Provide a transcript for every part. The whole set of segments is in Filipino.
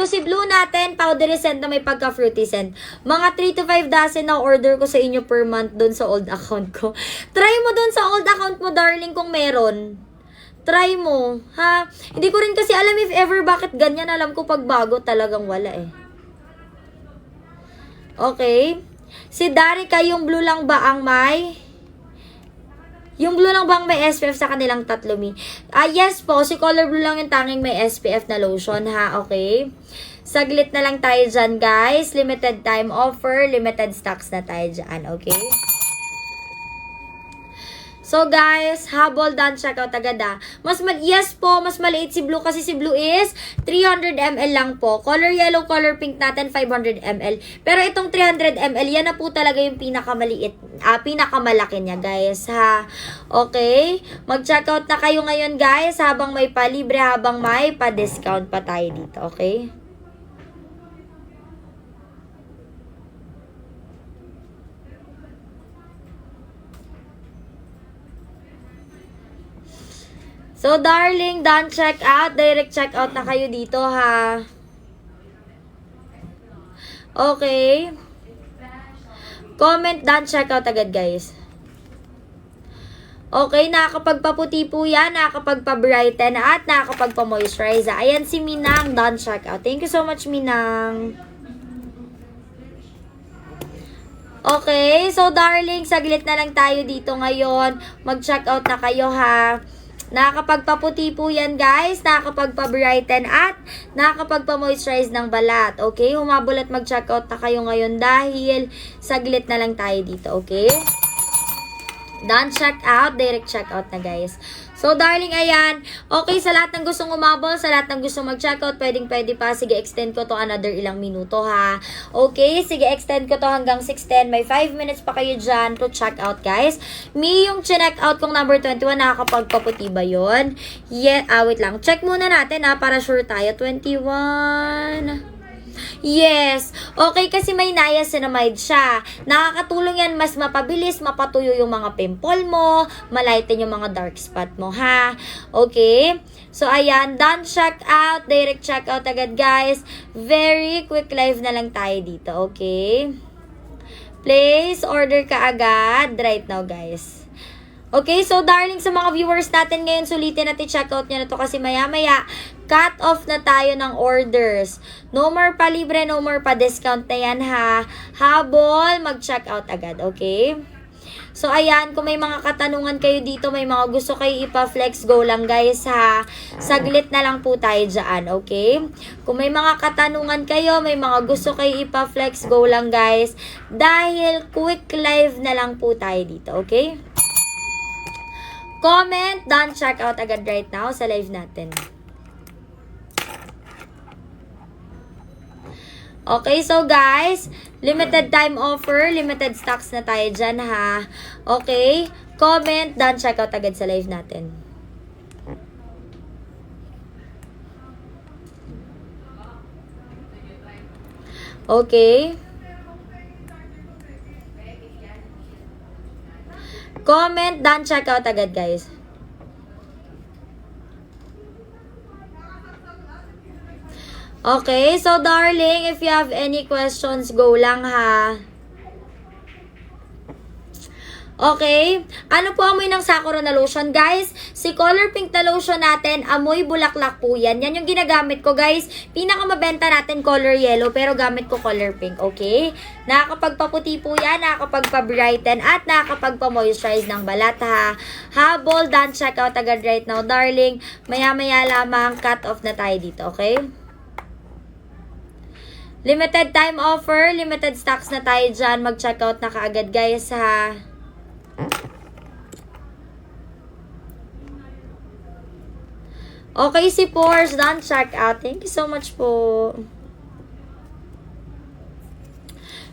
si blue natin, powdery scent na may pagka-fruity scent. Mga 3 to 5 dozen na order ko sa inyo per month doon sa old account ko. Try mo doon sa old account mo, darling, kung meron. Try mo, ha? Hindi ko rin kasi alam if ever bakit ganyan. Alam ko pag bago talagang wala eh. Okay. Si Darika, yung blue lang ba ang may... Yung blue lang bang may SPF sa kanilang tatlo, Mi? Yes po, si color blue lang yung tanging may SPF na lotion, ha? Okay? Saglit na lang tayo dyan, guys. Limited time offer, limited stocks na tayo dyan, okay? So, guys, habol done, check out agad, ha? Yes po, mas maliit si blue kasi si blue is 300 ml lang po. Color yellow, color pink natin, 500 ml. Pero itong 300 ml, yan na po talaga yung pinakamaliit, pinakamalaki niya, guys, ha? Okay? Mag-check out na kayo ngayon, guys, habang may palibre, habang may pa-discount pa tayo dito, okay? So, darling, done check out. Direct check out na kayo dito, ha? Okay. Comment, done check out agad, guys. Okay, nakakapagpaputi po yan, nakakapagpa-brighten at nakakapagpa-moisturize. Ayan si Minang, done check out. Thank you so much, Minang. Okay, so darling, saglit na lang tayo dito ngayon. Mag-check out na kayo, ha? Nakakapagpaputi po yan, guys. Nakakapagpa-brighten at nakakapagpa-moisturize ng balat. Okay? Humabol at mag-check out na kayo ngayon dahil saglit na lang tayo dito. Okay? Done check out. Direct check out na, guys. So, darling, ayan. Okay, sa lahat ng gustong umabol, sa lahat ng gustong mag-check out, pwede pa. Sige, extend ko to another ilang minuto, ha? Okay, sige, extend ko to hanggang 6:10. May 5 minutes pa kayo dyan to check out, guys. Me, yung check out kong number 21, nakakapagpaputi ba yun? Yeah, wait lang. Check muna natin, ha, para sure tayo. 21... Yes. Okay, kasi may niacinamide siya. Nakakatulong yan, mas mapabilis, mapatuyo yung mga pimple mo, malighten yung mga dark spot mo, ha? Okay? So, ayan, done check out, direct check out agad, guys. Very quick live na lang tayo dito, okay? Place order ka agad right now, guys. Okay, so darling, sa mga viewers natin ngayon, sulitin natin check out nyo na to kasi maya-maya, cut off na tayo ng orders. No more pa libre, no more pa discount na yan, ha? Habol, mag-check out agad, okay? So, ayan, kung may mga katanungan kayo dito, may mga gusto kayo ipa-flex, go lang, guys, ha? Saglit na lang po tayo dyan, okay? Kung may mga katanungan kayo, may mga gusto kayo ipa-flex, go lang, guys. Dahil quick live na lang po tayo dito, okay? Comment, done check out agad right now sa live natin. Okay, so guys, limited time offer, limited stocks na tayo dyan, ha? Okay, comment, done check out agad sa live natin. Okay. Comment, done check out agad, guys. Okay, so darling, if you have any questions, go lang, ha. Okay, ano po amoy ng Sakura na lotion, guys? Si color pink na lotion natin, amoy bulaklak po yan. Yan yung ginagamit ko, guys. Pinakamabenta natin color yellow, pero gamit ko color pink, okay? Nakakapagpaputi po yan, nakakapagpa-brighten, at nakakapagpa-moisturize ng balat, ha? Habol, done check out agad right now, darling. Maya-maya lamang, cut off na tayo dito, okay? Limited time offer, limited stocks na tayo dyan. Mag-check out na kaagad, guys, ha? Okay, si Porsche, done check out. Thank you so much po.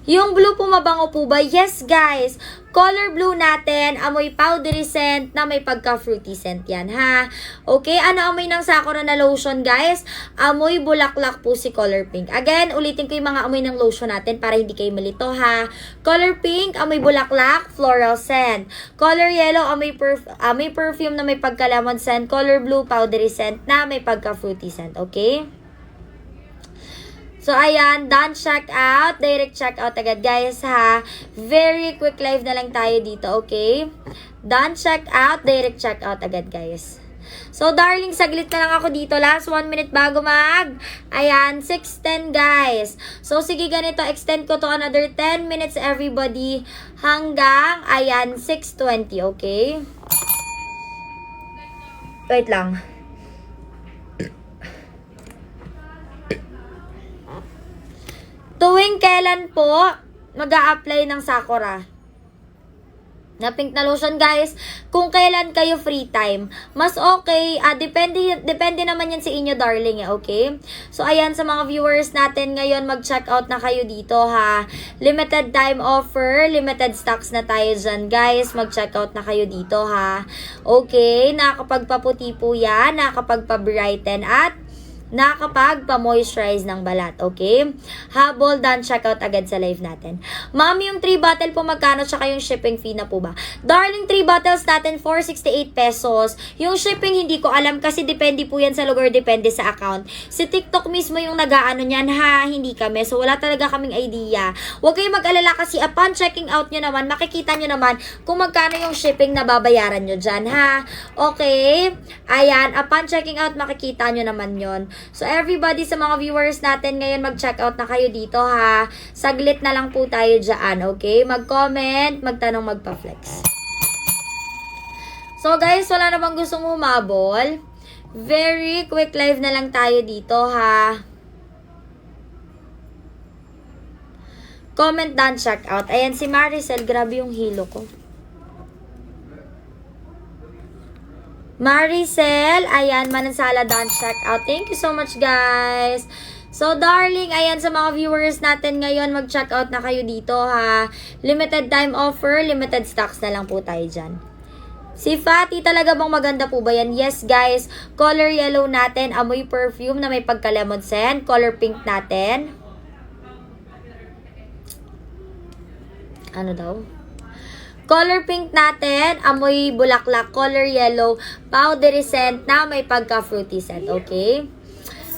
Yung blue po, mabango po ba? Yes, guys. Color blue natin, amoy powdery scent na may pagka-fruity scent yan, ha? Okay, ano amoy ng Sakura na lotion, guys? Amoy bulaklak po si color pink. Again, ulitin ko yung mga amoy ng lotion natin para hindi kayo malito, ha? Color pink, amoy bulaklak, floral scent. Color yellow, amoy perfume na may pagka-lemon scent. Color blue, powdery scent na may pagka-fruity scent, okay? So, ayan, done checkout. Direct checkout agad, guys, ha. Very quick live na lang tayo dito, okay? Done checkout. Direct checkout agad, guys. So, darling, saglit na lang ako dito. Last 1 minute bago ayan, 6:10, guys. So, sige, ganito. Extend ko to another 10 minutes, everybody. Hanggang, ayan, 6:20, okay? Wait lang. Tuwing kailan po mag-a-apply ng Sakura na pink na lotion, guys? Kung kailan kayo free time. Mas okay, depende naman yan sa inyo, darling, okay? So, ayan, sa mga viewers natin ngayon, mag-check out na kayo dito, ha? Limited time offer, limited stocks na tayo dyan, guys. Mag-check out na kayo dito, ha? Okay, nakakapagpaputi po yan, nakakapagpa-brighten at nakakapagpa-moisturize ng balat, okay? Habol, done, checkout agad sa live natin. Ma'am, yung 3 bottle po magkano, tsaka yung shipping fee na po ba? Darling, 3 bottles natin, 468 pesos. Yung shipping, hindi ko alam kasi depende po yan sa lugar, depende sa account. Si TikTok mismo yung nag-aano niyan, ha? Hindi kami. So, wala talaga kaming idea. Huwag kayong mag-alala kasi upon checking out nyo naman, makikita nyo naman kung magkano yung shipping na babayaran nyo dyan, ha? Okay? Ayan, upon checking out, makikita nyo naman yon. So, everybody sa mga viewers natin ngayon, mag-check out na kayo dito, ha? Saglit na lang po tayo dyan, okay? Mag-comment, magtanong, magpa-flex. So, guys, wala na bang gustong humabol? Very quick live na lang tayo dito, ha? Comment down, check out. Ayan, si Maricel, grabe yung hilo ko. Maricel, ayan, Manansala, done, check out. Thank you so much, guys. So, darling, ayan, sa mga viewers natin ngayon, mag-check out na kayo dito, ha. Limited time offer, limited stocks na lang po tayo dyan. Si Fatty, talaga bang maganda po ba yan? Yes, guys. Color yellow natin, amoy perfume na may pagka-lemon scent. Color pink natin. Ano daw? Color pink natin, amoy bulaklak. Color yellow, powdery scent na may pagka-fruity scent, okay?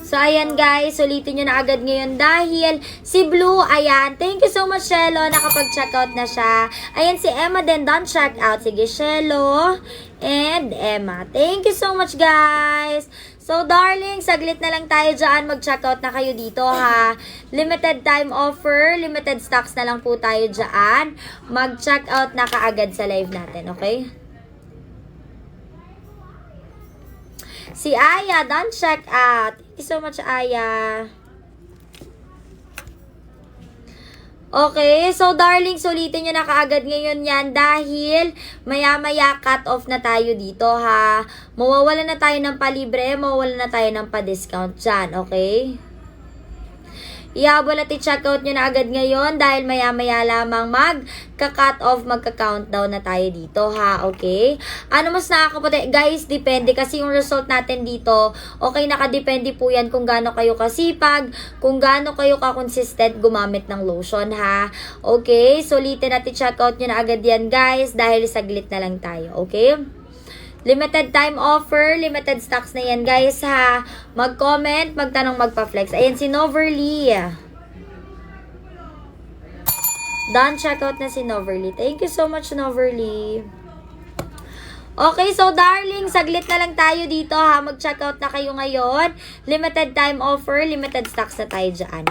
So, ayan, guys, ulitin nyo na agad ngayon dahil si Blue, ayan, thank you so much, Shelo, nakapag-checkout na siya. Ayan, si Emma din, done checkout. Sige, Shelo and Emma. Thank you so much, guys. So, darling, saglit na lang tayo dyan. Mag-checkout na kayo dito, ha. Limited time offer, limited stocks na lang po tayo dyan. Mag-checkout na kaagad sa live natin, okay? Si Aya, done check out. Thank you so much, Aya. Okay, so darling, sulitin nyo na kaagad ngayon yan dahil maya-maya cut off na tayo dito, ha. Mawawala na tayo ng palibre, mawawala na tayo ng pa-discount dyan, okay? Ihabol at i-checkout nyo na agad ngayon dahil maya-maya lamang magka-cut off, magka-countdown na tayo dito, ha, okay? Ano mas nakakaputi? Guys, depende kasi yung result natin dito, okay, nakadepende po yan kung gaano kayo kasipag, kung gaano kayo ka-consistent gumamit ng lotion, ha? Okay, sulitin at i-checkout nyo na agad yan, guys, dahil saglit na lang tayo, okay? Limited time offer, limited stocks na yan, guys, ha. Mag-comment, magtanong, magpa-flex. Ayan, si Noverly. Done, checkout na si Noverly. Thank you so much, Noverly. Okay, so darling, saglit na lang tayo dito, ha. Mag-checkout na kayo ngayon. Limited time offer, limited stocks na tayo dyan.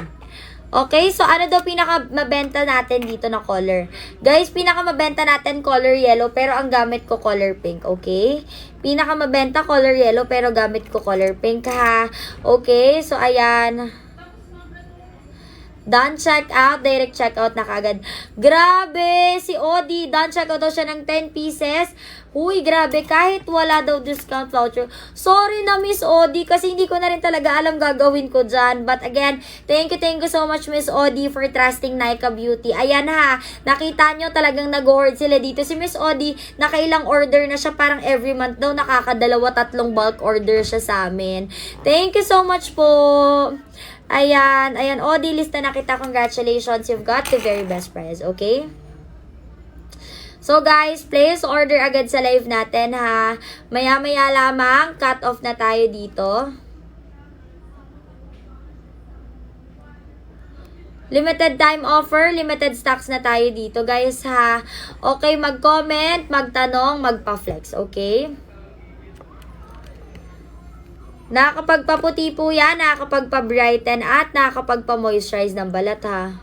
Okay, so ano daw pinaka-mabenta natin dito na color? Guys, pinaka-mabenta natin color yellow, pero ang gamit ko color pink, okay? Pinaka-mabenta color yellow, pero gamit ko color pink, ha? Okay, so ayan. Done check out, direct check out na kagad. Grabe, si Odi, done check out daw siya ng 10 pieces. Huy, grabe, kahit wala daw discount voucher. Sorry na, Miss Odi, kasi hindi ko na rin talaga alam gagawin ko dyan. But again, thank you so much, Miss Odi, for trusting Nika Beauty. Ayan, ha, nakita nyo talagang nag-hoard sila dito. Si Miss Odi, nakailang order na siya, parang every month daw, nakakadalawa-tatlong bulk order siya sa amin. Thank you so much po. Ayan, Odi, lista na kita. Congratulations, you've got the very best prize, okay? So guys, place order agad sa live natin, ha. Maya-maya lamang, cut off na tayo dito. Limited time offer, limited stocks na tayo dito guys ha. Okay, mag-comment, magtanong, magpa-flex, okay? Nakakapagpaputi po yan, nakakapagpa-brighten at nakakapagpa-moisturize ng balat ha.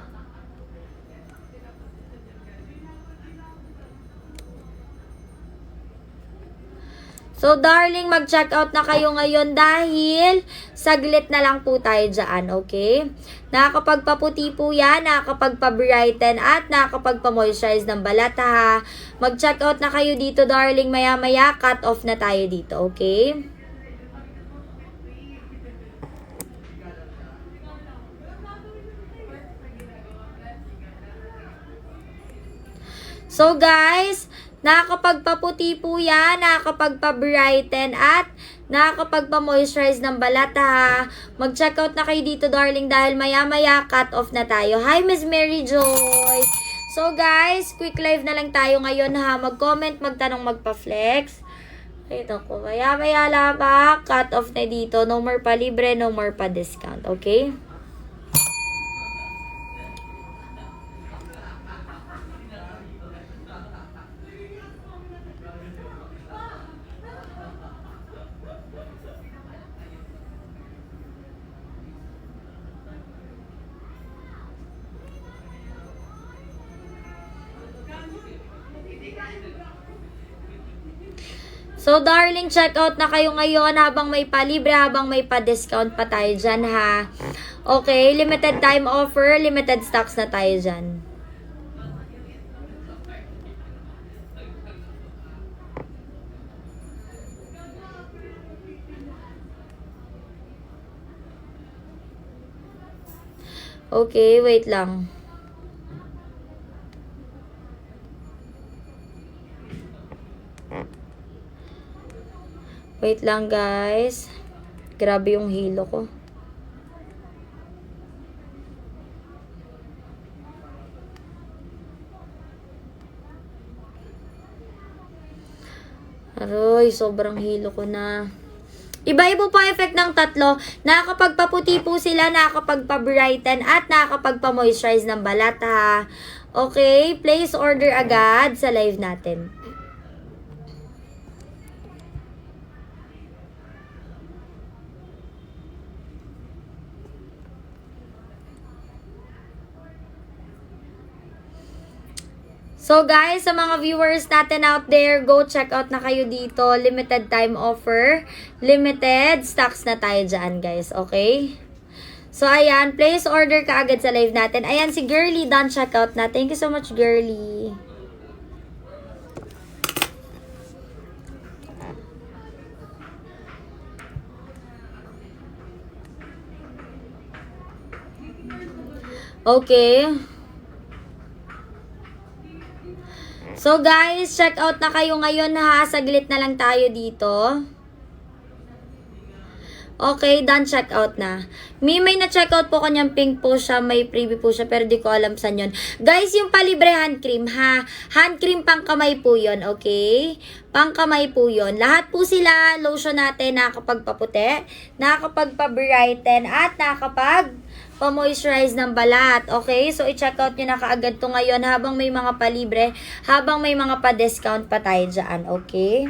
So, darling, mag-check out na kayo ngayon dahil saglit na lang po tayo dyan, okay? Nakakapagpaputi po yan, nakakapagpa-brighten at nakakapagpa-moisturize ng balat, ha? Mag-check out na kayo dito, darling. Maya-maya, cut off na tayo dito, okay? So, guys, nakakapagpaputi po yan, nakakapagpa-brighten at nakakapagpa-moisturize ng balat ha. Mag-check out na kayo dito darling dahil maya-maya cut off na tayo. Hi Miss Mary Joy! So guys, quick live na lang tayo ngayon ha. Mag-comment, magtanong, magpa-flex. Ito ko, maya-maya lamang cut off na dito. No more pa libre, no more pa discount. Okay? So, darling, check out na kayo ngayon habang may palibre, habang may pa-discount pa tayo dyan, ha? Okay, limited time offer, limited stocks na tayo dyan. Okay, wait lang. Wait lang guys. Grabe yung hilo ko. Aroy, sobrang hilo ko na. Iba-iba po effect ng tatlo. Nakakapagpaputi po sila, nakakapagpa-brighten at nakakapagpa-moisturize ng balat ha. Okay, place order agad sa live natin. So guys, sa mga viewers natin out there, go check out na kayo dito. Limited time offer. Limited stocks na tayo dyan guys, okay? So ayan, place order ka agad sa live natin. Ayan, si Girly, done check out na. Thank you so much, Girly. Okay. So guys, check out na kayo ngayon ha. Saglit na lang tayo dito. Okay, done check out na. May na-check out po kanyang pink po siya. May freebie po siya pero di ko alam saan yun. Guys, yung palibre hand cream ha. Hand cream pang kamay po yun, okay? Pang kamay po yun. Lahat po sila, lotion natin, nakakapagpaputi, nakakapagpa-brighten at nakakapag-moisturize ng balat. Okay? So, i-check out nyo na kaagad to ngayon habang may mga palibre, habang may mga pa-discount pa tayo dyan. Okay?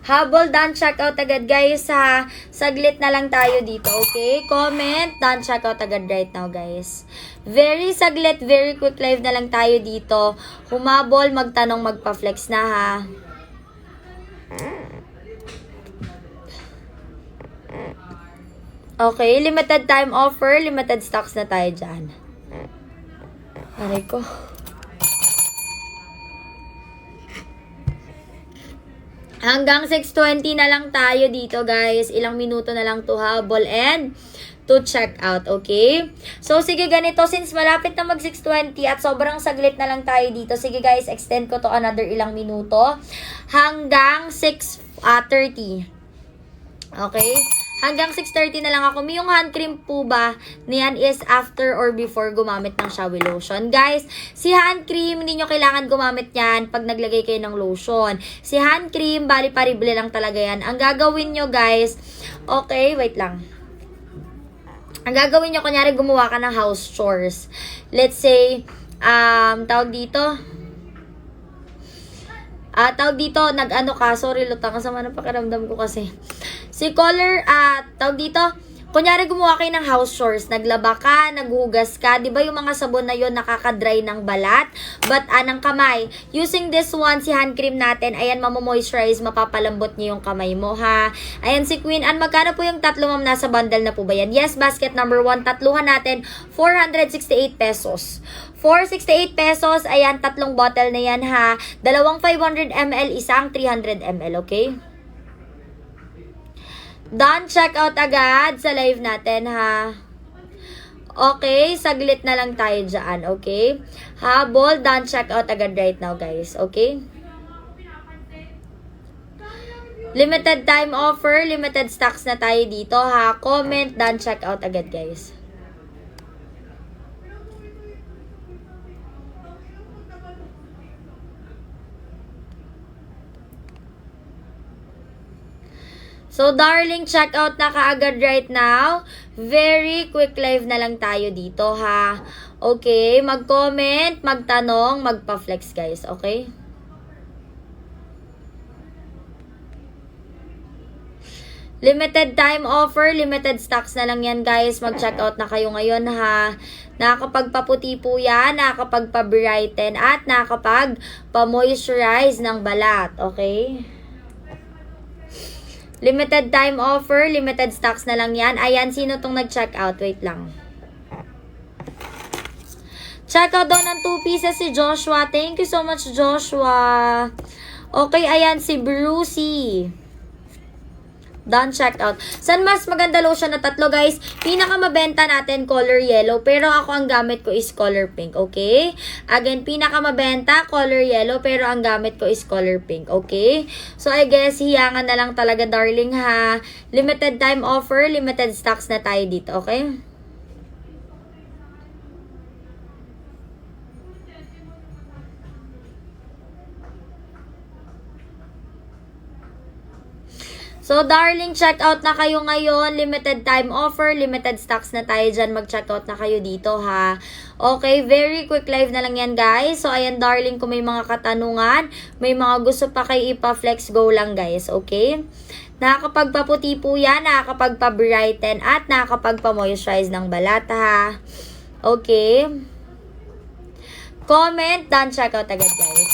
Habol, done check out agad guys ha. Saglit na lang tayo dito, okay? Comment, done check out agad right now guys. Very saglit, very quick live na lang tayo dito. Humabol, magtanong, magpa-flex na ha. Okay, limited time offer, limited stocks na tayo dyan. Aray ko. Hanggang 6:20 na lang tayo dito guys. Ilang minuto na lang to habol and to check out, okay? So, sige ganito, since malapit na mag 6:20 at sobrang saglit na lang tayo dito, sige guys, extend ko to another ilang minuto. Hanggang 6:30. Okay? Hanggang 6:30 na lang ako. May yung hand cream po ba, niyan is after or before gumamit ng shower lotion. Guys, si hand cream, hindi nyo kailangan gumamit yan pag naglagay kayo ng lotion. Si hand cream, bali parible lang talaga yan. Ang gagawin nyo guys, okay, wait lang. Ang gagawin nyo, kunyari gumawa ka ng house chores. Let's say, tawag dito, nag-ano ka, sorry, lutang, kasama ng pakiramdam ko kasi. Si caller, tawag dito, kunyari gumawa kayo ng house chores, naglaba ka, naghugas ka, di ba yung mga sabon na yon nakaka-dry ng balat, ng kamay. Using this one, si hand cream natin, ayan, mamomoisturize, mapapalambot niyo yung kamay mo, ha. Ayan, si Queen Anne, magkano po yung tatlo, ma'am? Nasa bundle na po ba yan? Yes, basket number 1, tatluhan natin, 468 pesos. 468 pesos, ayan, tatlong bottle na yan, ha. Dalawang 500 ml, isang 300 ml, okay? Done, check out agad sa live natin, ha. Okay, saglit na lang tayo dyan, okay? Habol, done, check out agad right now, guys, okay? Limited time offer, limited stocks na tayo dito, ha. Comment, done, check out agad, guys. So, darling, check out na kaagad right now. Very quick live na lang tayo dito, ha. Okay, mag-comment, magtanong, magpa-flex, guys. Okay? Limited time offer, limited stocks na lang yan, guys. Mag-check out na kayo ngayon, ha. Nakakapagpaputi po yan, nakakapagpa-brighten, at nakakapagpa-moisturize ng balat. Okay? Limited time offer, limited stocks na lang yan. Ayan, sino tong nag-check out? Wait lang. Check out daw ng 2 pieces si Joshua. Thank you so much, Joshua. Okay, ayan, si Brucey. Done, check out. San mas maganda lotion na tatlo, guys? Pinakamabenta natin, color yellow. Pero ako ang gamit ko is color pink, okay? Again, pinakamabenta, color yellow. Pero ang gamit ko is color pink, okay? So, I guess, hiyangan na lang talaga, darling, ha? Limited time offer, limited stocks na tayo dito, okay? So, darling, check out na kayo ngayon. Limited time offer, limited stocks na tayo dyan. Mag-check out na kayo dito, ha. Okay, very quick live na lang yan, guys. So, ayan, darling, kung may mga katanungan, may mga gusto pa kayo ipa-flex, go lang, guys. Okay? Nakakapagpaputi po yan, nakakapagpa-brighten, at nakakapagpa-moisturize ng balat, ha. Okay? Comment, done, check out agad, guys.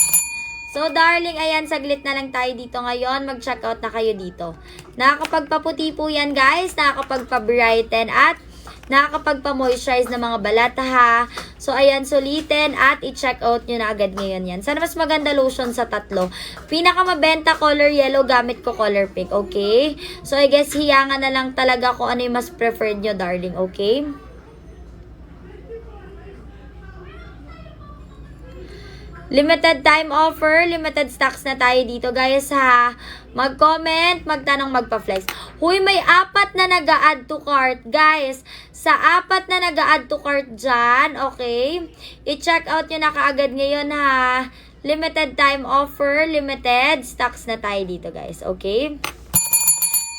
So, darling, ayan, saglit na lang tayo dito ngayon. Mag-check out na kayo dito. Nakakapagpaputi po yan, guys. Nakakapagpa-brighten at nakakapagpa-moisturize ng mga balat, ha. So, ayan, sulitin at i-check out nyo na agad ngayon yan. Sana mas maganda lotion sa tatlo. Pinakamabenta, color yellow, gamit ko color pink, okay? So, I guess, hiyangan na lang talaga kung ano yung mas preferred nyo, darling, okay? Limited time offer, limited stocks na tayo dito, guys, ha. Mag-comment, magtanong, magpa-flex. Huy, may 4 na nag-a-add to cart, guys. Sa 4 na nag-a-add to cart dyan, okay? I-check out nyo na kaagad ngayon, ha. Limited time offer, limited stocks na tayo dito, guys, okay?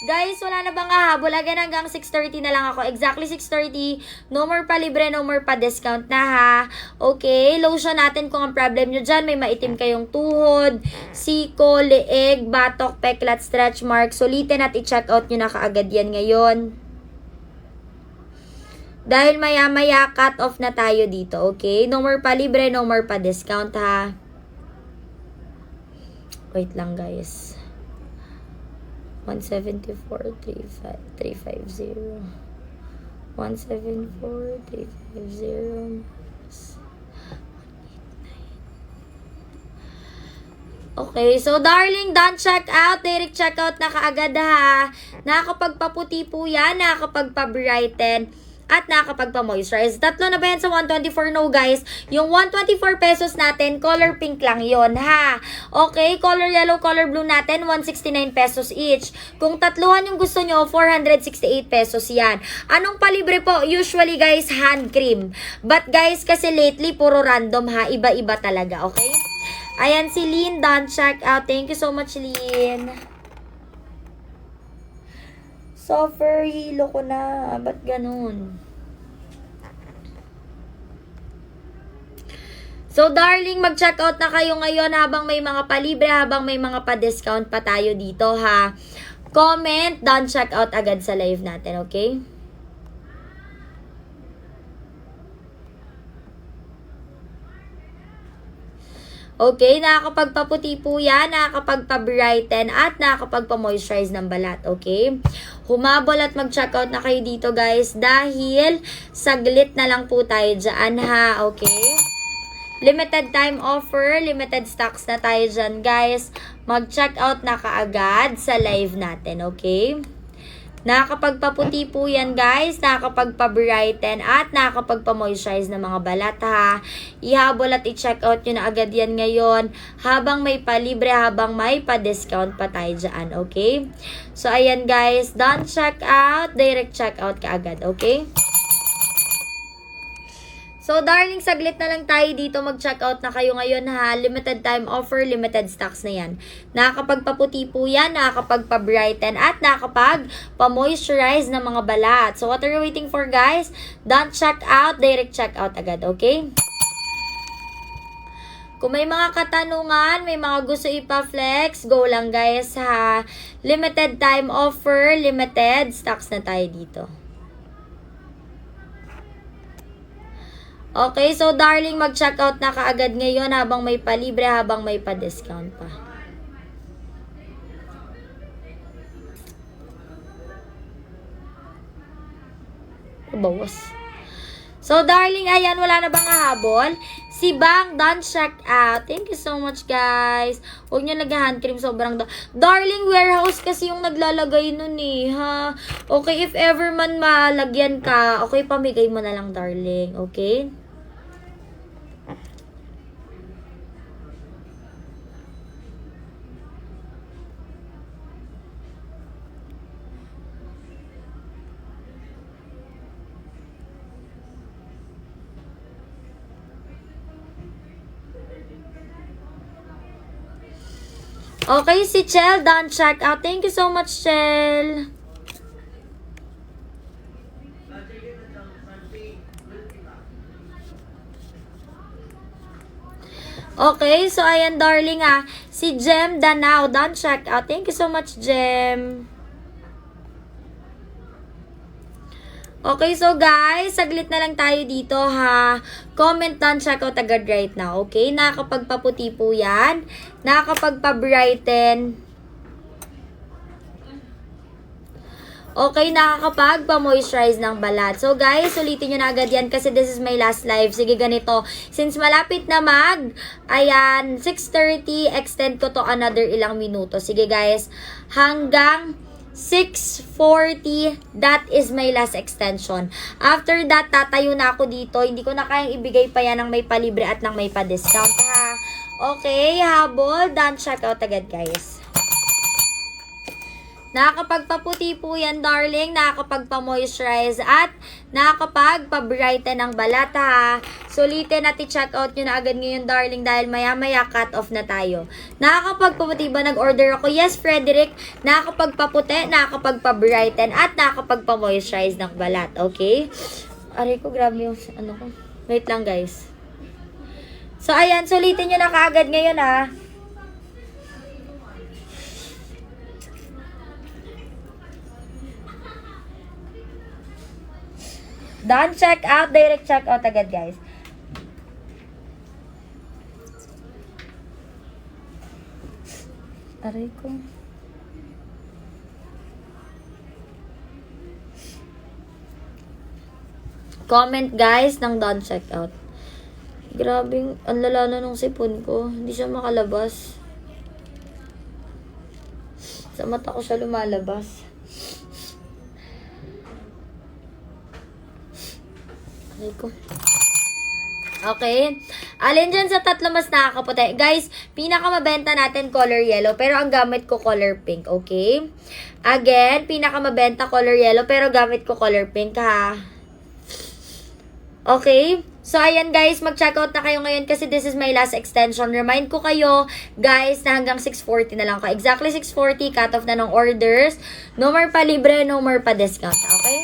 Guys, wala na bang hahabol? Again, hanggang 6:30 na lang ako. Exactly 6:30. No more pa libre, no more pa discount na, ha. Okay, lotion natin kung ang problem nyo dyan. May maitim kayong tuhod, siko, leeg, batok, peklat, stretch mark. Sulitin at i-check out nyo na kaagad yan ngayon. Dahil maya-maya, cut off na tayo dito, okay? No more pa libre, no more pa discount, ha. Wait lang, guys. 174,350. 174,350. Okay, so darling, done check out. Direct check out na kaagad, ha. Nakakapagpaputi po yan, nakakapagpa-brighten, at nakakapagpa-moisturize. Tatlo na ba yan sa 124? No, guys. Yung 124 pesos natin, color pink lang yon, ha. Okay, color yellow, color blue natin, 169 pesos each. Kung tatluhan yung gusto nyo, 468 pesos yan. Anong palibre po? Usually, guys, hand cream. But, guys, kasi lately, puro random, ha. Iba-iba talaga, okay? Ayan, si Lynn, done check out. Thank you so much, Lynn. Suffer, hilo ko na. Ba't ganun? So, darling, mag-check out na kayo ngayon habang may mga palibre, habang may mga pa-discount pa tayo dito, ha? Comment, done check out agad sa live natin, okay? Okay, nakakapagpaputi po yan, nakakapagpa-brighten, at nakakapagpa-moisturize ng balat, okay? Humabol at mag-check out na kayo dito, guys, dahil saglit na lang po tayo dyan, ha, okay? Limited time offer, limited stocks na tayo dyan, guys. Mag-check out na kaagad sa live natin, okay? Nakakapagpaputi po yan, guys. Nakakapagpa-brighten at nakakapagpa-moisturize ng mga balat, ha. Ihabol at i-check out nyo na agad yan ngayon habang may palibre, habang may pa-discount pa tayo dyan, okay? So, ayan, guys. Done check out, direct check out kaagad, okay? So, darling, saglit na lang tayo dito. Mag-check out na kayo ngayon, ha. Limited time offer, limited stocks na yan. Nakakapagpaputi po yan, nakakapagpa-brighten, at nakakapagpa-moisturize ng mga balat. So, what are you waiting for, guys? Don't check out, direct check out agad, okay? Kung may mga katanungan, may mga gusto ipa-flex, go lang, guys, ha. Limited time offer, limited stocks na tayo dito. Okay, so darling, mag-check out na kaagad ngayon habang may palibre, habang may pa-discount pa. Bawas. So darling, ayan, wala na bang hahabol? Si Bang, done check out. Thank you so much, guys. Huwag nyo nag-hand cream, sobrang darling, warehouse kasi yung naglalagay nun eh, ha? Okay, if ever man malagyan ka, okay, pamigay mo na lang, darling. Okay? Okay, si Chel, done check out. Thank you so much, Chel. Okay, so ayan, darling, si Jem Danao, done check out. Thank you so much, Jem. Okay, so guys, saglit na lang tayo dito, ha. Comment down, check out agad right now, okay? Nakakapagpaputi po yan. Nakakapagpa-brighten. Okay, nakakapagpa-moisturize ng balat. So guys, ulitin nyo na agad yan kasi this is my last live. Sige, ganito. Since malapit na ayan, 6:30, extend ko to another ilang minuto. Sige guys, hanggang 6:40, that is my last extension. After that, tatayo na ako dito. Hindi ko na kayang ibigay pa yan ng may palibre at ng may pa-discount, ha. Okay, habol. Done check out agad, guys. Nakakapagpaputi po yan, darling. Nakakapagpa-moisturize at nakakapagpa-brighten ng balat, ha. Sulitin at i-check out nyo na agad ngayon, darling, dahil maya-maya cut off na tayo. Nakakapagpaputi ba? Nag-order ako? Yes, Frederick. Nakakapagpaputi, nakakapagpa-brighten at nakakapagpa-moisturize ng balat, okay? Aray ko, grabe yung ano ko. Wait lang, guys. So, ayan. Sulitin nyo na kaagad ngayon, ha. Done check out, direct check out agad, guys. Aray ko. Comment, guys, ng done check out. Grabing, ang lala na nung sipon ko. Hindi siya makalabas. Sa mata ko siya lumalabas. Okay. Alin dyan sa tatlo mas nakakaputi? Guys, pinakamabenta natin color yellow, pero ang gamit ko color pink, okay? Again, pinakamabenta color yellow, pero gamit ko color pink, ha? Okay? So, ayan guys, mag-checkout na kayo ngayon kasi this is my last extension. Remind ko kayo, guys, na hanggang 6:40 na lang ako. Exactly 6:40, cut off na ng orders. No more pa libre, no more pa discount. Okay?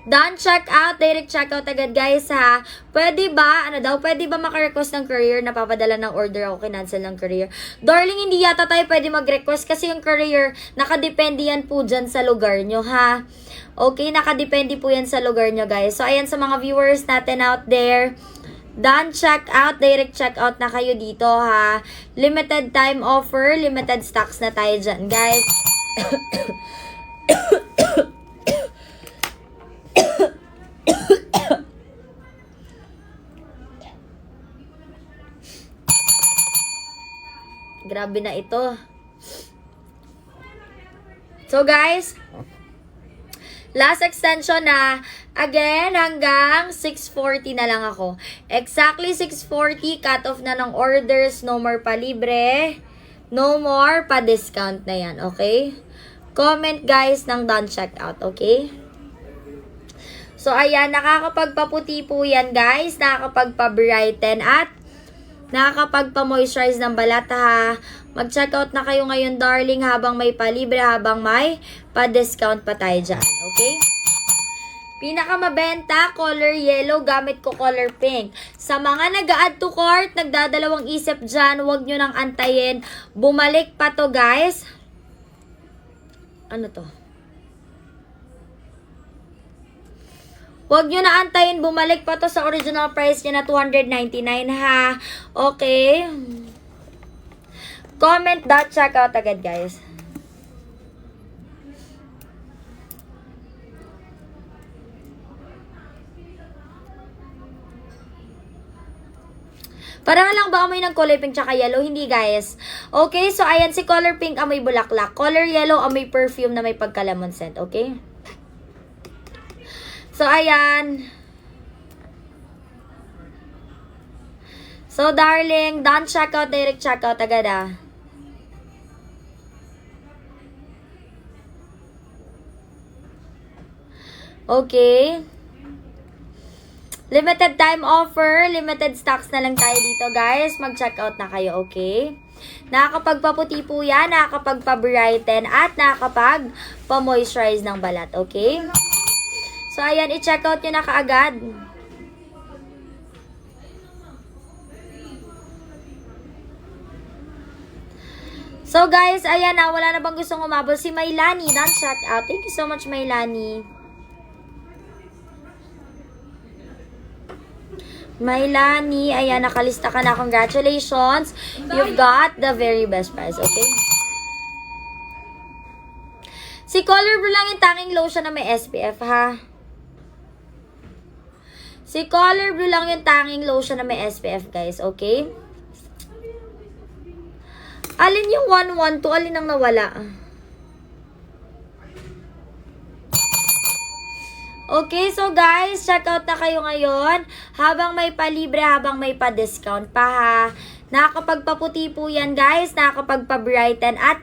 Done checkout, direct checkout agad guys ha. Pwede ba, pwede ba maka-request ng courier na papadala ng order ako, kinancel ng courier? Darling, hindi yata tayo pwede mag-request kasi yung courier, nakadepende yan po dyan sa lugar nyo ha. Okay, nakadepende po yan sa lugar nyo guys. So, ayan sa mga viewers natin out there. Done checkout, direct checkout na kayo dito ha. Limited time offer, limited stocks na tayo dyan guys. Grabe na ito. So guys, last extension na. Again, hanggang 6:40 na lang ako. Exactly 6:40, cut off na ng orders. No more pa libre. No more pa discount na yan, okay? Comment guys ng done checkout, okay? So ayan, nakakapagpaputi po yan guys. Nakakapagpa-brighten at nakakapagpa-moisturize ng balat ha. Mag-checkout na kayo ngayon darling habang may palibre, habang may pa-discount pa tayo dyan. Okay? Pinakamabenta, color yellow, gamit ko color pink. Sa mga nag-add to cart, nagdadalawang isip dyan, huwag nyo nang antayin. Bumalik pa to guys. Ano to? Huwag nyo na antayin, bumalik pa to sa original price niya na 299 ha. Okay. Comment that, check out agad guys. Parang lang ba amoy ng color pink tsaka yellow? Hindi guys. Okay, so ayan si color pink amoy bulaklak. Color yellow amoy perfume na may pagka-lemon scent. Okay? So, ayan. So, darling, done checkout, direct checkout agad ah. Okay. Limited time offer, limited stocks na lang tayo dito, guys. Mag-checkout na kayo, okay? Nakakapagpaputi po yan, nakakapagpa-brighten, at nakakapagpa-moisturize ng balat, okay? So, ayan, i-check out nyo na kaagad. So, guys, ayan na. Wala na bang gustong umabot? Si Maylani, done check out. Thank you so much, Maylani. Maylani, ayan, nakalista ka na. Congratulations. You've got the very best price, okay? Si Color Blue lang yung tanging lotion na may SPF, ha? Si Color Blue lang yung tanging lotion na may SPF, guys. Okay? Alin yung 112? Alin ang nawala? Okay, so guys, check out na kayo ngayon. Habang may palibre, habang may pa-discount pa ha. Nakakapagpaputi po yan, guys. Nakakapagpa-brighten at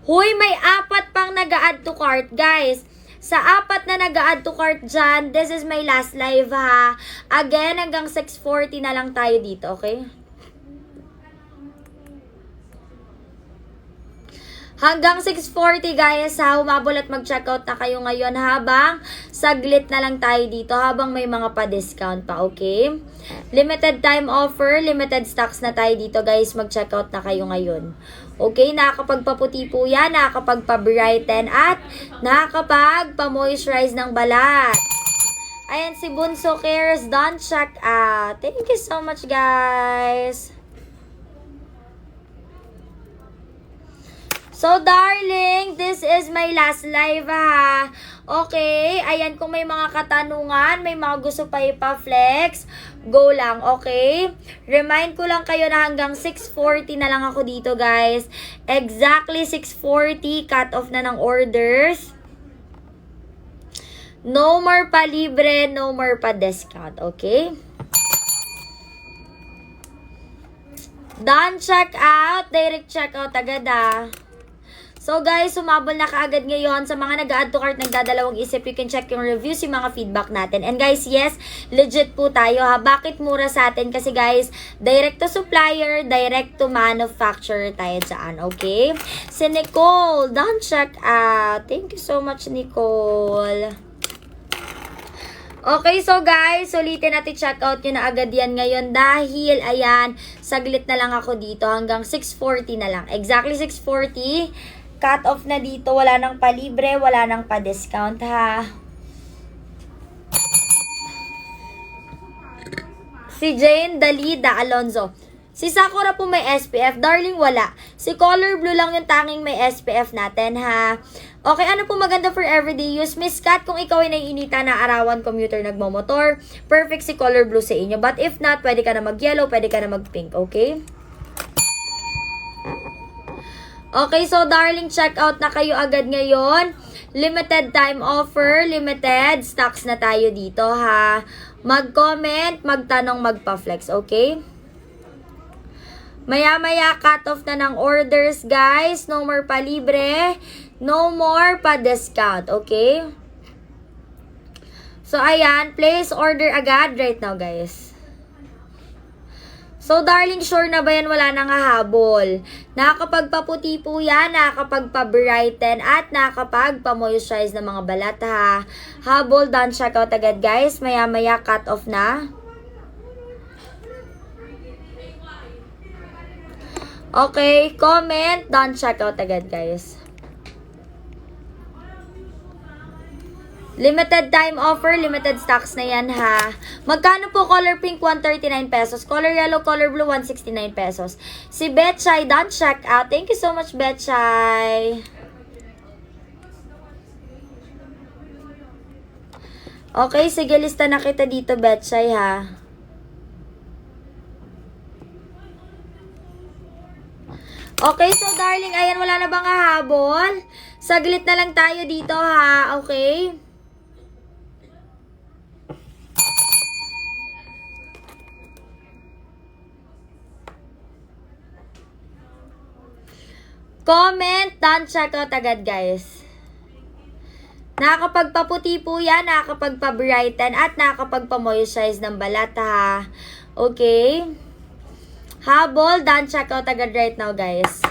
Huy, may 4 pang nag-add to cart, guys. Sa 4 na nag-add to cart dyan, this is my last live ha. Again, hanggang 6:40 na lang tayo dito, okay? Hanggang 6:40 guys ha, humabol at mag-checkout na kayo ngayon habang saglit na lang tayo dito habang may mga pa-discount pa, okay? Limited time offer, limited stocks na tayo dito guys, mag-checkout na kayo ngayon. Okay, nakakapagpaputi po yan, nakakapagpa-brighten at nakakapagpa-moisturize ng balat. Ayan si Bunso Cares, done check out. Thank you so much guys. So, darling, this is my last live, ha. Okay, ayan, kung may mga katanungan, may mga gusto pa ipa-flex, go lang, okay? Remind ko lang kayo na hanggang 6:40 na lang ako dito, guys. Exactly 6:40, cut off na ng orders. No more pa libre, no more pa discount, okay? Done check out, direct check out agad, ha. So guys, sumabol na kaagad ngayon. Sa mga nag-add to cart, nagdadalawang isip, you can check yung reviews, yung mga feedback natin. And guys, yes, legit po tayo ha. Bakit mura sa atin? Kasi guys, direct to supplier, direct to manufacturer tayo dyan, okay? Si Nicole, don't check out. Thank you so much, Nicole. Okay, so guys, ulitin natin check out nyo na agad yan ngayon dahil, ayan, saglit na lang ako dito hanggang 6:40 na lang. Exactly 6:40. Cut off na dito. Wala nang palibre, wala nang pa-discount ha. Si Jane Dalida Alonzo. Si Sakura po may SPF. Darling, wala. Si Color Blue lang yung tanging may SPF natin, ha? Okay, ano po maganda for everyday use? Miss Kat, kung ikaw ay naiinita na arawan, commuter, nagmomotor, perfect si Color Blue sa inyo. But if not, pwede ka na mag-yellow, pwede ka na mag-pink, okay? Okay, so darling, check out na kayo agad ngayon. Limited time offer, limited stocks na tayo dito, ha? Mag-comment, magtanong, magpa-flex, okay? Maya-maya, cut off na ng orders, guys. No more pa libre. No more pa discount, okay? So, ayan. Place order agad right now, guys. So, darling, sure na ba yan? Wala nang hahabol. Nakakapagpaputi po yan, nakakapagpa-brighten, at nakakapagpa-moisturize ng mga balat, ha? Habol, done, check out agad, guys. Maya-maya, cut off na. Okay, comment, don't check out agad, guys. Limited time offer, limited stocks na yan, ha. Magkano po color pink? 139 pesos. Color yellow, color blue, 169 pesos. Si Betchay, don't check out. Thank you so much, Betchay. Okay, sige, lista na kita dito, Betchay, ha. Okay, so darling, ayan, wala na bang hahabol? Saglit na lang tayo dito, ha? Okay? Comment, don't check out agad, guys. Nakakapagpaputi po yan, nakakapagpa-brighten, at nakakapagpa-moisturize ng balat, ha? Okay? Habol, done, check out agad right now, guys.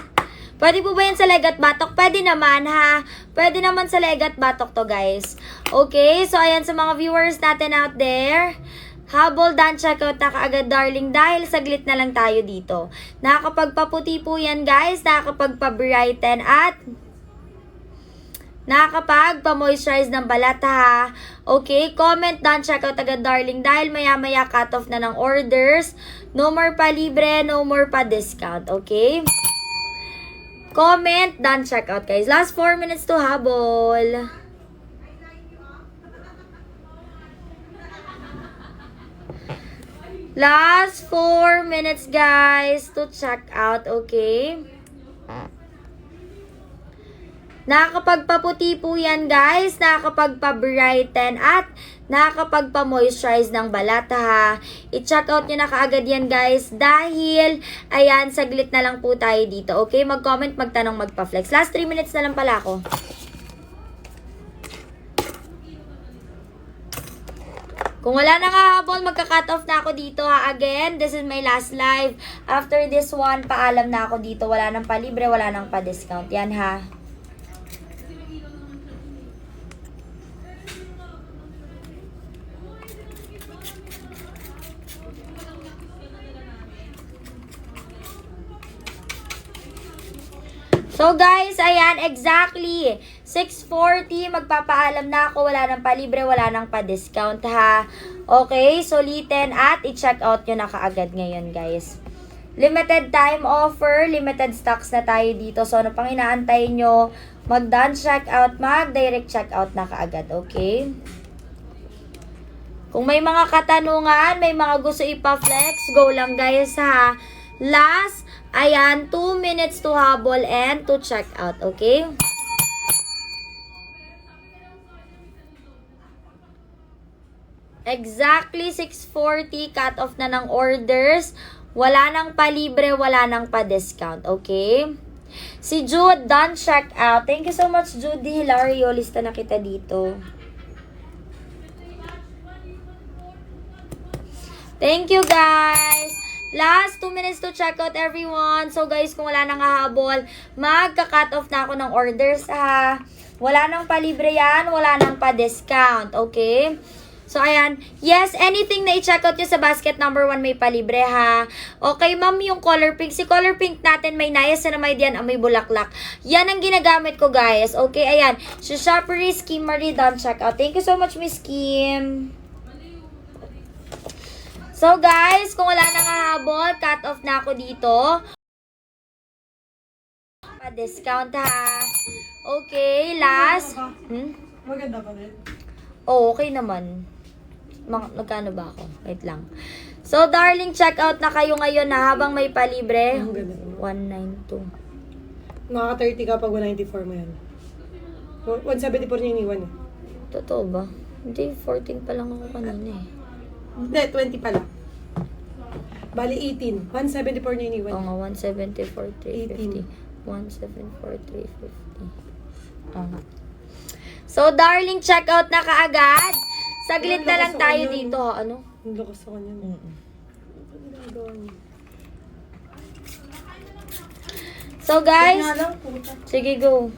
Pwede po ba yan sa leg at batok? Pwede naman, ha? Pwede naman sa leg at batok to, guys. Okay, so ayan sa mga viewers natin out there. Habol, done, check out na kaagad, darling, dahil saglit na lang tayo dito. Nakakapagpaputi po yan, guys. Nakakapagpa-brighten at nakakapagpa-moisturize ng balat, ha? Okay, comment, done, check out agad, darling, dahil maya-maya cut off na ng orders. No more pa libre, no more pa discount, okay? Comment, done, check out, guys. Last 4 minutes to habol. Last 4 minutes, guys, to check out, okay? Nakakapagpaputi po yan, guys. Nakakapagpa-brighten at nakakapagpa-moisturize ng balat, ha. I-check out nyo na kaagad yan, guys. Dahil, ayan, saglit na lang po tayo dito. Okay? Mag-comment, magtanong, magpa-flex. Last 3 minutes na lang pala ako. Kung wala nang hahabol, magka-cut off na ako dito, ha. Again, this is my last live. After this one, paalam na ako dito. Wala nang pa-libre, wala nang pa-discount. Yan, ha. So guys, ayan, exactly 6:40, magpapaalam na ako, wala nang palibre, wala nang pa-discount, ha. Okay, sulitin at i-check out nyo na kaagad ngayon, guys. Limited time offer, limited stocks na tayo dito. So ano pang inaantay nyo? Mag-done check out, mag-direct check out na kaagad, okay? Kung may mga katanungan, may mga gusto ipa-flex, go lang, guys, ha. Last, ayan, 2 minutes to habol and to check out, okay? Exactly 6:40, cut off na ng orders. Wala nang palibre, wala nang pa-discount, okay? Si Jude, done check out. Thank you so much, Judy Hilario. Lista na kita dito. Thank you, guys. Last 2 minutes to check out, everyone. So, guys, kung wala nang hahabol, magka-cut off na ako ng orders, ha. Wala nang palibre yan, wala nang pa-discount, okay? So, ayan. Yes, anything na i-check out nyo sa basket number 1 may palibre, ha. Okay, ma'am, yung color pink. Si color pink natin may niacinamide yan, may bulaklak. Yan ang ginagamit ko, guys. Okay, ayan. Si Shoppery, Kim Marie, done check out. Thank you so much, Miss Kim. So, guys, kung wala nang hahabol, cut off na ako dito. Pa-discount, ha. Okay, last. Maganda pa rin. Oh, okay naman. Nagkano ba ako? Wait lang. So, darling, check out na kayo ngayon na habang may palibre. Ang ganda. 192. Nakaka-30 ka pag 194 mo yan. 174 niya iniwan eh. Totoo ba? Hindi, 14 pa lang ako kanina eh. Hindi, 20 pala. Bali 18. 174 niya iniwan. Oo nga, 174, 350. 18. 174, 350. Oo nga. So, darling, check out na kaagad. Saglit na lang tayo dito. Ano? Ang lakas sa kanya. So, guys. Sige, go.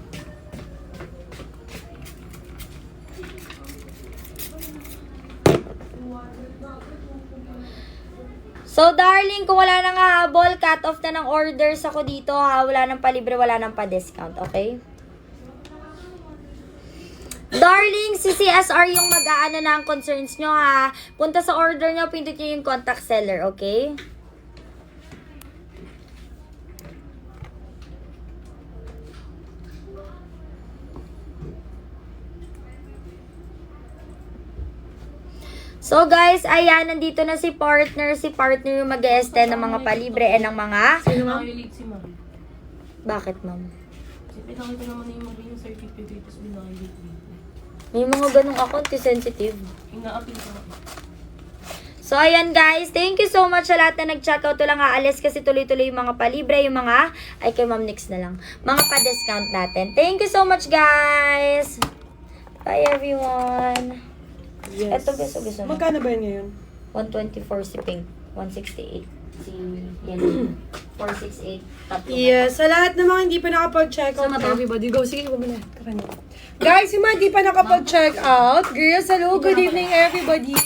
So, darling, kung wala nang hahabol, cut off na ng orders ako dito, ha. Wala nang palibre, wala nang pa-discount, okay? Darling, si CSR yung mag-aano na ang concerns nyo, ha. Punta sa order nyo, pindot nyo yung contact seller, okay? So, guys, ayan, nandito na si partner. Si partner yung mag-e-extend ng mga palibre and ng mga... Sino ma'am? Si ma'am. Bakit, ma'am? Kasi pinakita naman yung mga yung certificate, tapos binakailit dito. May mga ganong account, sensitive. Ina-appeal ko na. So, ayan guys. Thank you so much sa lahat na nag-checkout. Ito lang aalis kasi tuloy-tuloy yung mga palibre, yung mga, ay kay Ma'am Nix na lang, mga pa-discount natin. Thank you so much guys. Bye everyone. Yes. Ito gusto na. Magkano ba yun ngayon? 124 si Pink. 168 si Yellow. 468. Tatlo. Yes, sa lahat ng mga hindi pa nakapag-check out, Sama to? everybody, go. Sige, go muna. Tara na. Guys, yung mga hindi pa nakapag-check out, girls, hello, good evening, everybody.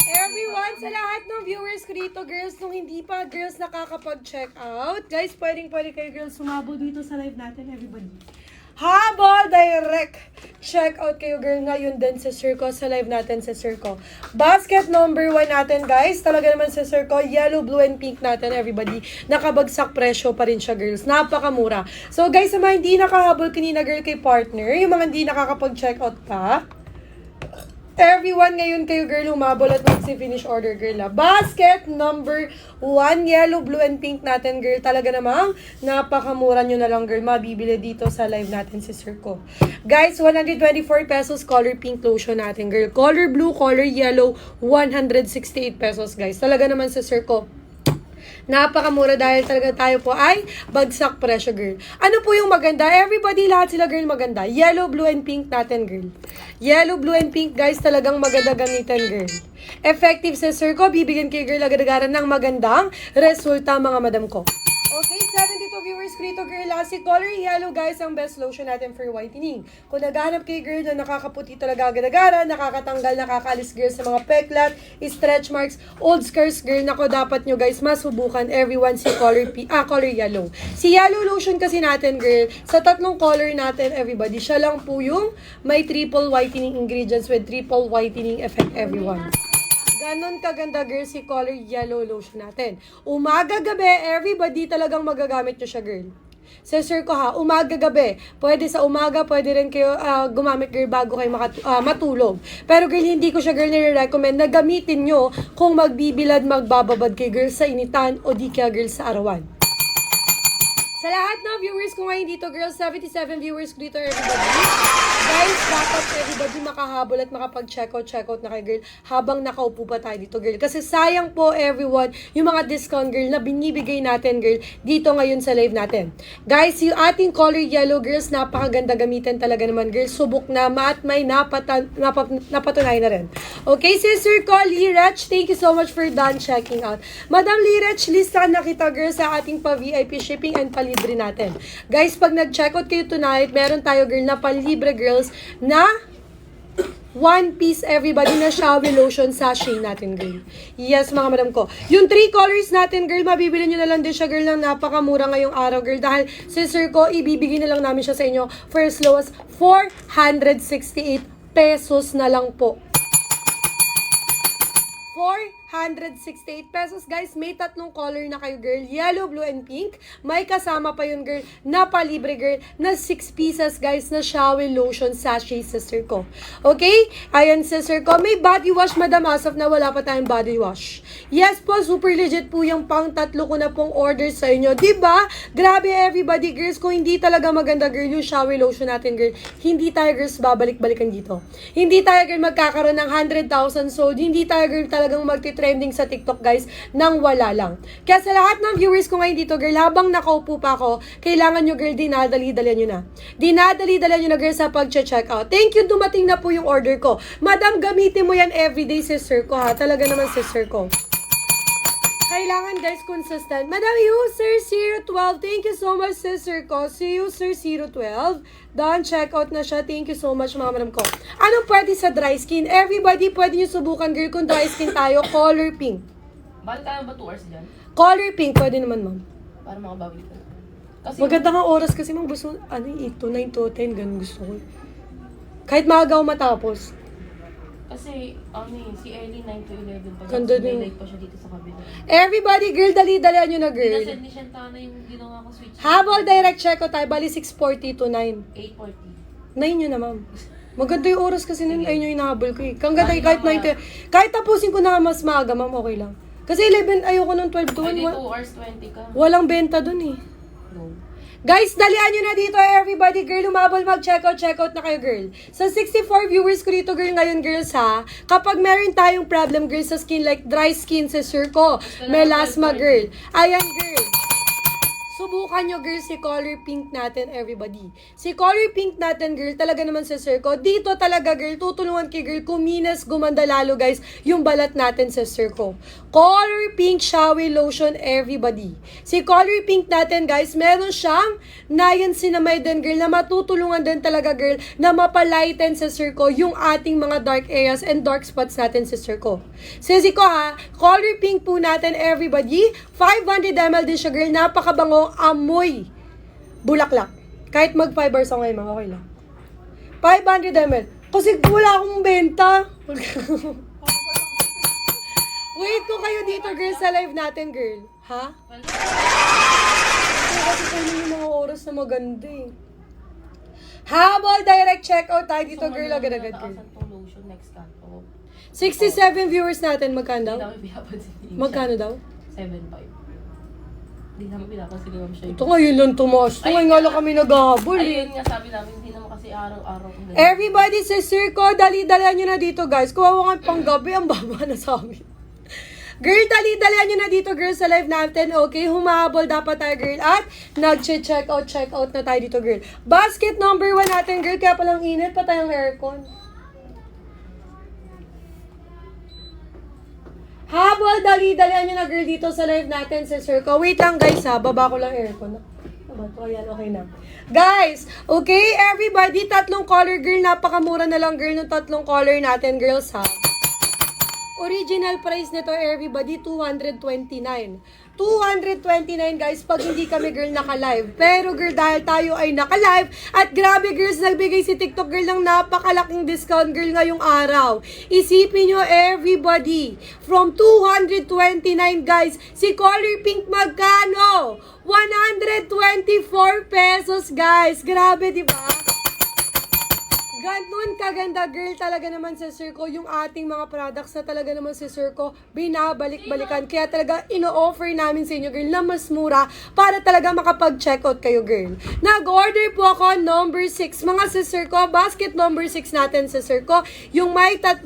Everyone, sa lahat ng viewers ko dito, girls, nung hindi pa girls nakakapag-check out, guys, pwede kayo girls sumabog dito sa live natin, everybody. Habol direct check out kayo girl ngayon din sa Circo, sa live natin sa Circo. Basket number 1 natin guys, talaga naman sa Circo, yellow, blue, and pink natin everybody. Nakabagsak presyo pa rin siya girls, napakamura. So guys, sa mga hindi nakahabol kanina girl kay partner, yung mga hindi nakakapag-check out pa, everyone ngayon kayo girl humabol at magsi-finish order girl na. Basket number 1, yellow, blue, and pink natin girl. Talaga namang napakamura nyo na lang girl mabibili dito sa live natin si Circo. Guys, 124 pesos color pink lotion natin girl. Color blue, color yellow, 168 pesos guys. Talaga naman sa Circo. Napakamura dahil talaga tayo po ay bagsak presyo girl. Ano po yung maganda? Everybody, lahat sila girl maganda. Yellow, blue, and pink natin girl. Yellow, blue, and pink guys talagang maganda gamitan girl. Effective sa Circo, bibigyan kayo girl agad-agaran ng magandang resulta mga madam ko. Okay, 72 viewers ko dito girl. Si color yellow guys ang best lotion natin for whitening. Kung naghahanap kayo girl na nakakaputi talaga agad-agaran, nakakatanggal, nakakaalis girl sa mga peklat, stretch marks, old scars girl, nako dapat nyo guys masubukan everyone si color yellow. Si yellow lotion kasi natin girl, sa tatlong color natin everybody, siya lang po yung may triple whitening ingredients with triple whitening effect everyone. Ganon kaganda girl si color yellow lotion natin. Umaga, gabi, everybody talagang magagamit nyo siya girl. Sa Circo ha, umaga, gabi. Pwede sa umaga, pwede rin kayo gumamit girl bago kayo matulog. Pero girl, hindi ko siya girl nire-recommend na gamitin nyo kung magbibilad, magbababad kayo girl sa initan o di kaya girl sa arawan. Sa lahat ng viewers ko ngayon dito, girls, 77 viewers ko dito, everybody. Guys, dapat everybody makahabol at makapag-checkout na kay girl habang nakaupo pa tayo dito, girl. Kasi sayang po, everyone, yung mga discount, girl, na binibigay natin, girl, dito ngayon sa live natin. Guys, yung ating color yellow, girls, napakaganda gamitin talaga naman, girls. Subok na at may napatunayan na rin. Okay, sister ko, Lirach, thank you so much for done checking out. Madam Lirach, lista na kita, girls, sa ating pa-VIP shipping and palibre natin. Guys, pag nag-checkout kayo tonight, meron tayo, girl, na palibre, girls, na one piece everybody na shower lotion sachet natin, girl. Yes, mga madam ko. Yung 3 colors natin, girl, mabibili nyo na lang din siya, girl, ng napakamura ngayong araw, girl. Dahil, sister ko, ibibigay na lang namin siya sa inyo for as low as 468 pesos na lang po. 468 pesos, guys. May 3 color na kayo, girl. Yellow, blue, and pink. May kasama pa yun, girl, na palibre, girl, na 6 pieces, guys, na shower lotion sachet, sister ko. Okay? Ayan, sister ko. May body wash, madam, as of na wala pa tayong body wash. Yes po, super legit po yung pang 3 ko na pong order sa inyo. Diba? Grabe, everybody, girls. Kung hindi talaga maganda, girl, yung shower lotion natin, girl, hindi tayo, girls, babalik-balikan dito. Hindi tayo, girl, magkakaroon ng 100,000 sold. Hindi tayo, girl, talagang magti-trending sa TikTok, guys, nang wala lang. Kaya sa lahat ng viewers ko ngayon dito, girl, habang nakaupo pa ako, kailangan nyo, girl, dinadali-dalian nyo na. Dinadali-dalian nyo na, girl, sa pag-check out. Thank you, dumating na po yung order ko. Madam, gamitin mo yan everyday, sister ko, ha? Talaga naman, sister ko. Kailangan, guys, consistent. Madam User 012, thank you so much, sister ko. Si User 012, done, check out na siya. Thank you so much, mga madam ko. Anong pwede sa dry skin? Everybody, pwede nyo subukan, girl, kung dry skin tayo, color pink. Bakit kaya ba 2 hours dyan? Color pink, pwede naman, ma'am. Para makabawi ka. Kasi, Maganda nga oras kasi, ma'am, gusto, 8 to 9 to 10, ganun gusto ko. Kahit maaga ako matapos. kasi, si Ellie 9 to 11 pa. Ganda May din. light pa siya dito sa kabila. Everybody, girl, dali-dalian nyo na, girl. Pinasend ni Shantana yung ginawa ko switch. Habol, direct check ko tayo, bali 6:40 to 9. 8:40. 9 yun na, ma'am. Maganda yung oras kasi nun, ayun yung hinahabol ko eh. Kang ganda kahit 9 kahit tapusin ko na mas maaga, ma'am, okay lang. Kasi 11, ayoko ng 12 to 1. Pwede 2 hours 20 ka. Walang benta dun eh. No. Guys, dalian nyo na dito, everybody, girl. Umabol, mag-checkout na kayo, girl. Sa 64 viewers ko dito, girl, ngayon, girls, ha. Kapag meron tayong problem, girl, sa skin, like dry skin, sister ko, melasma, girl. Ayan, girl. Subukan nyo, girl, si color pink natin, everybody. Si color pink natin, girl, talaga naman sa ko. Dito talaga, girl, tutulungan kay girl, kuminas, gumanda lalo, guys, yung balat natin, sister ko. Color pink shower lotion, everybody. Si color pink natin, guys, meron siyang niacinamide din, girl, na matutulungan din talaga, girl, na mapalighten, sister ko, yung ating mga dark areas and dark spots natin, sister ko. Sisi ko, ha, color pink po natin, everybody. 500 ml din siya, girl, napakabango, amoy bulaklak. Kahit mag 5 hours ako ngayon, mga okay lang. 500 ml. Kasi wala akong benta. Wait ko kayo dito, girl, sa live natin, girl. Ha? Kasi kayo yung mga oras na maganda eh. Habol, direct checkout tayo dito, girl. Agad-agad, girl. Nataasan tong lotion next kanto. 67 viewers natin. Magkano daw? Hindi namin pinapansin. Magkano daw? 7.5. Hindi namin pinapansin yung siya. Ito ngayon lang tumaas. Ito ngayon nga lang kami naghahabol eh. Ayun nga sabi namin, hindi naman kasi araw-araw. Everybody, sister ko, dali-dalian nyo na dito, guys. Kuwawa nga pang gabi, ang baba na sa amin. Girl, dali-dalian nyo na dito, girl, sa live natin. Okay, humahabol dapat tayo, girl. At nag-check out na tayo dito, girl. Basket number 1 natin, girl. Kaya palang init pa tayong aircon. Habol, dali-dalian nyo na, girl, dito sa live natin, sister ko. Wait lang, guys, ha. Baba ko lang aircon. Ayan, okay na. Guys, okay, everybody, 3 color, girl. Napakamura na lang, girl, ng 3 color natin, girls, ha. Original price nito, everybody, 229. 229, guys, pag hindi kami, girl, naka-live. Pero, girl, dahil tayo ay naka-live, at grabe, girls, nagbigay si TikTok, girl, ng napakalaking discount, girl, ngayong araw. Isipin nyo, everybody, from 229, guys, si color pink magkano? 124 pesos, guys. Grabe, di ba? Ganun kaganda girl talaga naman sa Sir ko yung ating mga products na talaga naman sa Sir ko binabalik-balikan. Kaya talaga ino-offer namin sa inyo girl na mas mura para talaga makapag-check out kayo girl. Nag-order po ako number 6. Mga sa Sir ko, basket number 6 natin sa Sir ko. Yung may 3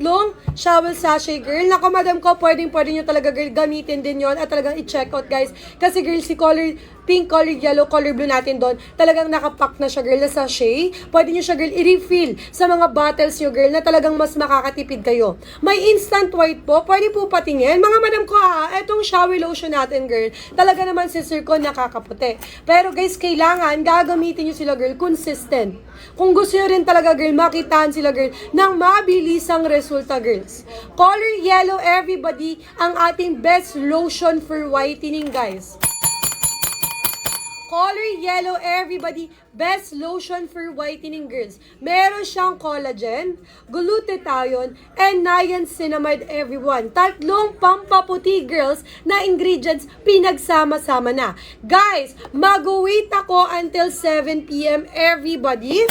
shower sachet girl. Naku madam ko, pwede nyo talaga girl gamitin din yon at talagang i-check out guys. Kasi girl si color pink, color yellow, color blue natin doon. Talagang nakapack na siya girl na sachet. Pwede nyo siya girl i-refill sa mga bottles nyo girl na talagang mas makakatipid kayo. May instant white po. Pwede po patingin. Mga madam ko etong shower lotion natin girl. Talaga naman si Sir ko nakakaputi. Pero guys, kailangan gagamitin nyo sila girl consistent. Kung gusto nyo rin talaga girl, makitaan sila girl ng mabilisang resulta girls. Color yellow everybody ang ating best lotion for whitening guys. Color yellow everybody, best lotion for whitening girls. Meron siyang collagen, glutathione, and niacinamide everyone. 3 pampaputi girls na ingredients pinagsama-sama na. Guys, mag-wait ako until 7 p.m. everybody.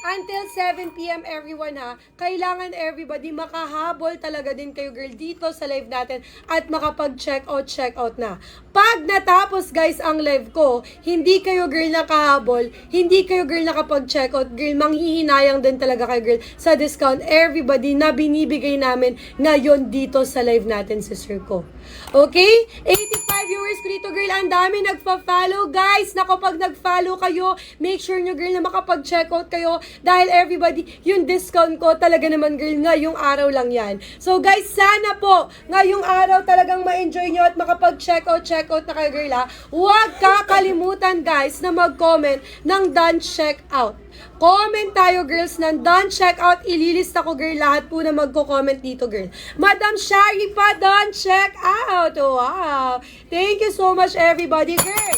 Until 7 p.m. everyone kailangan everybody makahabol talaga din kayo girl dito sa live natin at makapag-check out na. Pag natapos guys ang live ko, hindi kayo girl nakahabol, hindi kayo girl nakapag-check out girl, manghihinayang din talaga kayo girl sa discount everybody na binibigay namin ngayon dito sa live natin sa Sir ko. Okay? 85 viewers ko dito girl, ang dami nagpa-follow guys. Nako, pag nag-follow kayo, make sure nyo girl na makapag-check out kayo dahil everybody, yung discount ko talaga naman girl, ngayong araw lang yan. So guys, sana po ngayong araw talagang ma-enjoy nyo at makapag-check out na kayo girl Huwag kakalimutan guys na mag-comment ng done check out. Comment tayo girls ng done check out. Ililista ko girl lahat po na magko-comment dito girl. Madam Shari pa, done check out. Wow. Thank you so much everybody girl.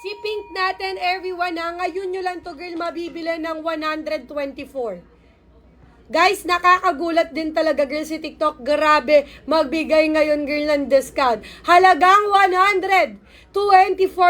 Si pink natin everyone ngayon nyo lang to girl mabibili ng 124. Guys, nakakagulat din talaga girl si TikTok. Grabe, magbigay ngayon girl ng discount. Halagang 124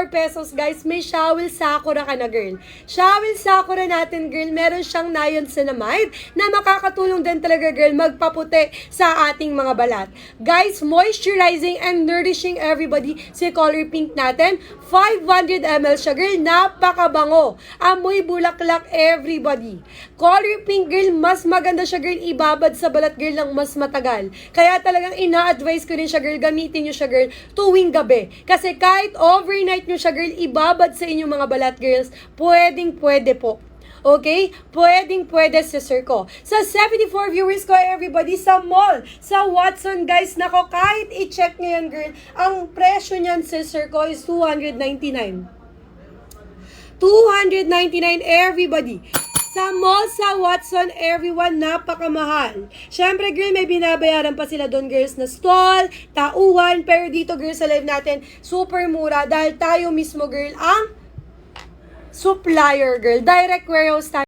pesos guys. May Shawil Sakura ka na girl. Shawil Sakura natin girl, meron siyang niacinamide na makakatulong din talaga girl magpaputi sa ating mga balat. Guys, moisturizing and nourishing everybody si color pink natin. 500 ml siya girl, napakabango. Amoy bulaklak everybody. Color pink girl, mas maganda siya girl, ibabad sa balat girl ng mas matagal. Kaya talagang ina-advise ko rin siya girl, gamitin nyo siya girl tuwing gabi. Kasi kahit overnight nyo siya girl, ibabad sa inyong mga balat girls, pwede po. Okay? Pwede sa Sir ko. Sa 74 viewers ko everybody sa mall, sa Watson guys, nako kahit i-check nyo yan girl, ang presyo niyan sa Sir ko is 299. 299 everybody. Sa mall, sa Watson, everyone, napakamahal. Siyempre, girl, may binabayaran pa sila doon, girls, na stall, tauhan. Pero dito, girls, sa live natin, super mura. Dahil tayo mismo, girl, ang supplier, girl. Direct warehouse tayo.